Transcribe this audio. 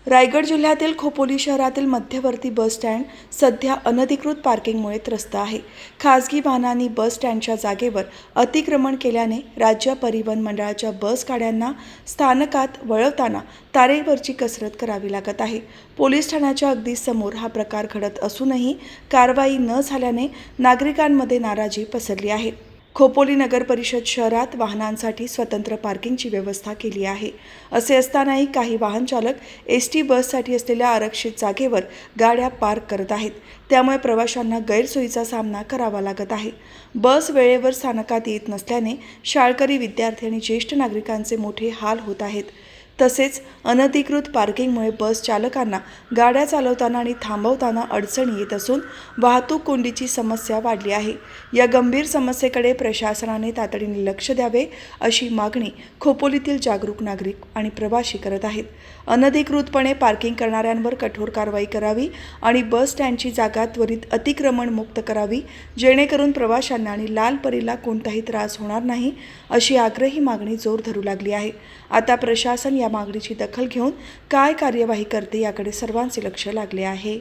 रायगड जिल्ह्यातील खोपोली शहरातील मध्यवर्ती बस स्टँड सध्या अनधिकृत पार्किंगमुळे त्रस्त आहे. खासगी वाहनांनी बस स्टँडच्या जागेवर अतिक्रमण केल्याने राज्य परिवहन मंडळाच्या बस गाड्यांना स्थानकात वळवताना तारेवरची कसरत करावी लागत आहे. पोलीस ठाण्याच्या अगदी समोर हा प्रकार घडत असूनही कारवाई न झाल्याने नागरिकांमध्ये नाराजी पसरली आहे. खोपोली नगर परिषद शहरात वाहनांसाठी स्वतंत्र पार्किंगची व्यवस्था केली आहे. असे असतानाही काही वाहन चालक एसटी बससाठी असलेल्या आरक्षित जागेवर गाड्या पार्क करत आहेत. त्यामुळे प्रवाशांना गैरसोयीचा सामना करावा लागत आहे. बस वेळेवर स्थानकात येत नसल्याने शाळकरी विद्यार्थी आणि ज्येष्ठ नागरिकांचे मोठे हाल होत आहेत. तसेच अनधिकृत पार्किंगमुळे बस चालकांना गाड्या चालवताना आणि थांबवताना अडचणी येत असून वाहतूक कोंडीची समस्या वाढली आहे. या गंभीर समस्येकडे प्रशासनाने तातडीने लक्ष द्यावे अशी मागणी खोपोलीतील जागरूक नागरिक आणि प्रवासी करत आहेत. अनधिकृतपणे पार्किंग करणाऱ्यांवर कठोर कारवाई करावी आणि बस स्टँडची जागा त्वरित अतिक्रमण मुक्त करावी, जेणेकरून प्रवाशांना आणि लाल परीला कोणताही त्रास होणार नाही अशी आग्रही मागणी जोर धरू लागली आहे. आता प्रशासन या मागणीची दखल घेऊन काय कार्यवाही करते याकडे सर्वांचे लक्ष लागले आहे.